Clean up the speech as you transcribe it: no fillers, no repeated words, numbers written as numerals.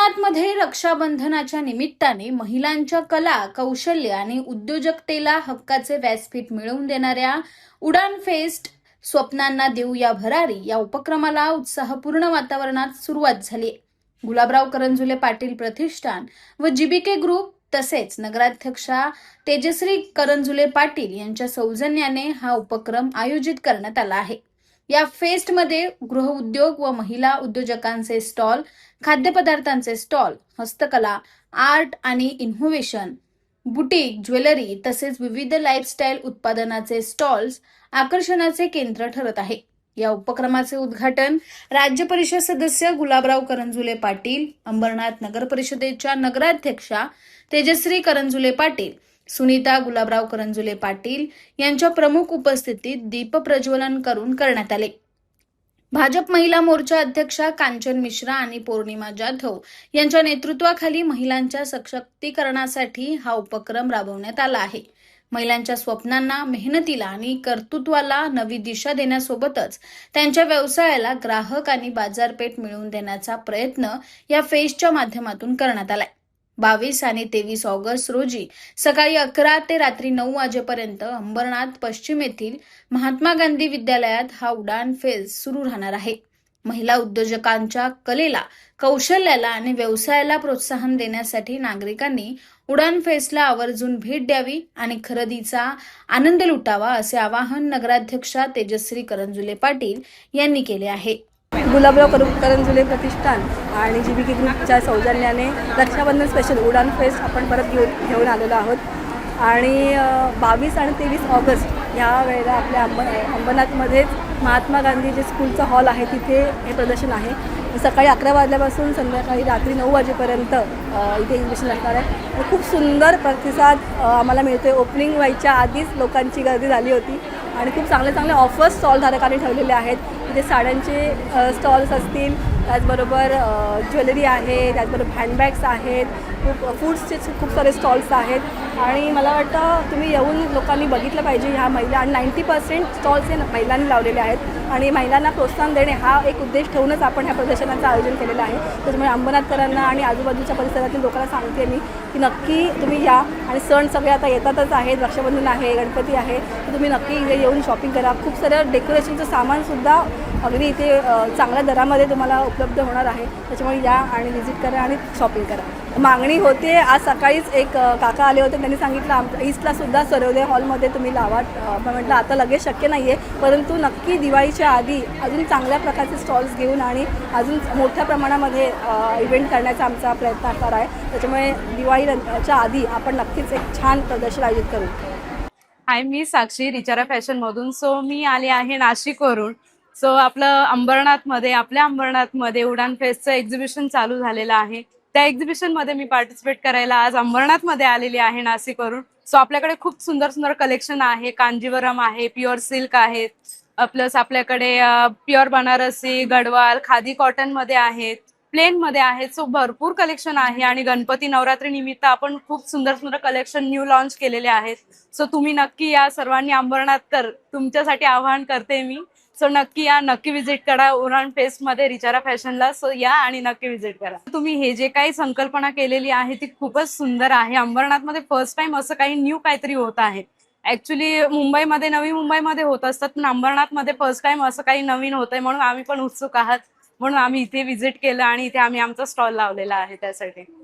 अंबरनाथमध्ये रक्षाबंधनाच्या निमित्ताने महिलांच्या कला, कौशल्य आणि उद्योजकतेला हक्काचे व्यासपीठ मिळवून देणाऱ्या उडान फेस्ट स्वप्नांना देऊया भरारी या उपक्रमाला उत्साहपूर्ण वातावरणात सुरुवात झाली. गुलाबराव करंजुले पाटील प्रतिष्ठान व जीबीके ग्रुप तसेच नगराध्यक्षा तेजश्री करंजुले पाटील यांच्या सौजन्याने हा उपक्रम आयोजित करण्यात आला आहे. या फेस्टमध्ये गृहउद्योग व महिला उद्योजकांचे स्टॉल, खाद्यपदार्थांचे स्टॉल, हस्तकला, आर्ट आणि इनोव्हेशन, बुटीक, ज्वेलरी तसेच विविध लाईफस्टाईल उत्पादनाचे स्टॉल्स आकर्षणाचे केंद्र ठरत आहे. या उपक्रमाचे उद्घाटन राज्य परिषद सदस्य गुलाबराव करंजुले पाटील, अंबरनाथ नगर परिषदेच्या नगराध्यक्षा तेजश्री करंजुले पाटील, सुनीता गुलाबराव करंजुले पाटील यांच्या प्रमुख उपस्थितीत दीपप्रज्वलन करून करण्यात आले. भाजप महिला मोर्चा अध्यक्षा कांचन मिश्रा आणि पौर्णिमा जाधव यांच्या नेतृत्वाखाली महिलांच्या सशक्तीकरणासाठी हा उपक्रम राबवण्यात आला आहे. महिलांच्या स्वप्नांना, मेहनतीला आणि कर्तृत्वाला नवी दिशा देण्यासोबतच त्यांच्या व्यवसायाला ग्राहक आणि बाजारपेठ मिळवून देण्याचा प्रयत्न या फेस्टच्या माध्यमातून करण्यात आलाय. 22 आणि 23 ऑगस्ट रोजी सकाळी 11 ते रात्री 9 वाजेपर्यंत अंबरनाथ पश्चिम येथील महात्मा गांधी विद्यालयात हा उडान फेस्ट सुरू राहणार आहे. महिला उद्योजकांच्या कलेला, कौशल्याला आणि व्यवसायाला प्रोत्साहन देण्यासाठी नागरिकांनी उडान फेस्टला आवर्जून भेट द्यावी आणि खरेदीचा आनंद लुटावा असे आवाहन नगराध्यक्षा तेजश्री करंजुले पाटील यांनी केले आहे. गुलाबराव करंजुले प्रतिष्ठान आणि जीबीके ग्रुपच्या सौजन्याने रक्षाबंधन स्पेशल उडान फेस्ट आपण परत घेऊन आलेलो आहोत. आणि 22 आणि 23 ऑगस्ट या वेळेला आपल्या अंबरनाथमध्येच महात्मा गांधी जे स्कूलचा हॉल आहे तिथे हे प्रदर्शन आहे. सकाळी 11 वाजल्यापासून संध्याकाळी रात्री 9 वाजेपर्यंत इथे एक्झिबिशन असणार आहे. आणि खूप सुंदर प्रतिसाद आम्हाला मिळतो आहे. ओपनिंग व्हायच्या आधीच लोकांची गर्दी झाली होती आणि खूप चांगले चांगले ऑफर्स स्टॉलधारकांनी ठेवलेले आहेत. तिथे साड्यांचे स्टॉल्स असतील, त्याचबरोबर ज्वेलरी आहे, त्याचबरोबर हँडबॅग्स आहेत, फूड्सचे खूप सारे स्टॉल्स आहेत. आणि मला वाटतं तुम्ही येऊन लोकांनी बघितलं पाहिजे ह्या महिला. आणि 90% स्टॉल्स हे महिलांनी लावलेले आहेत आणि महिलांना प्रोत्साहन देणे हा एक उद्देश ठेवूनच आपण ह्या प्रदर्शनाचं आयोजन केलेलं आहे. त्याच्यामुळे अंबरनाथकरांना आणि आजूबाजूच्या परिसरातील लोकांना सांगते मी की नक्की तुम्ही या. आणि सण सगळे आता येतातच आहेत, रक्षाबंधन आहे, गणपती आहे, तर तुम्ही नक्की इथे येऊन शॉपिंग करा. खूप सारं डेकोरेशनचं सामानसुद्धा अगदी इथे चांगल्या दरामध्ये तुम्हाला उपलब्ध होणार आहे. त्याच्यामुळे या आणि व्हिजिट करा आणि शॉपिंग करा. मागणी होते. आज सकाळीच एक काका आले होते, त्यांनी सांगितलं आमच्या ईस्टलासुद्धा सर्वोदय हॉलमध्ये तुम्ही लावा. म्हटलं आता लगेच शक्य नाही आहे, परंतु नक्की दिवाळीच्या आधी अजून चांगल्या प्रकारचे स्टॉल्स घेऊन आणि अजून मोठ्या प्रमाणामध्ये इव्हेंट करण्याचा आमचा प्रयत्न असणार आहे. त्याच्यामुळे दिवाळीच्या आधी आपण नक्कीच एक छान प्रदर्शन आयोजित करू. हाय, मी साक्षी रिचारा फॅशनमधून. सो मी आले आहे नाशिकवरून. सो आपलं आपल्या अंबरनाथमध्ये उडान फेस्टचं एक्झिबिशन चालू झालेलं आहे. त्या एक्झिबिशनमध्ये मी पार्टिसिपेट करायला आज अंबरनाथमध्ये आलेली आहे नाशिकवरून. सो आपल्याकडे खूप सुंदर सुंदर कलेक्शन आहे. कांजीवरम आहे, प्युअर सिल्क आहेत, प्लस आपल्याकडे प्युअर बनारसी, गडवाल, खादी कॉटनमध्ये आहेत, प्लेनमध्ये आहेत. सो भरपूर कलेक्शन आहे आणि गणपती नवरात्री निमित्त आपण खूप सुंदर सुंदर कलेक्शन न्यू लॉन्च केलेले आहेत. सो तुम्ही नक्की या. सर्वांनी अंबरनाथकर तुमच्यासाठी आवाहन करते मी. सो नक्की या, नक्की विजिट करा उडान फेस्ट मध्ये रिचारा फॅशनला. सो या आणि नक्की विजिट करा. तुम्ही हे जे काही संकल्पना केलेली आहे ती खूपच सुंदर आहे. अंबरनाथमध्ये फर्स्ट टाइम असं काही न्यू काहीतरी होत आहे. ऍक्च्युली नवी मुंबईमध्ये होत असतात, पण अंबरनाथमध्ये फर्स्ट टाइम असं काही नवीन होतंय, म्हणून आम्ही पण उत्सुक आहात. म्हणून आम्ही इथे विजिट केलं आणि इथे आम्ही आमचा स्टॉल लावलेला आहे त्यासाठी.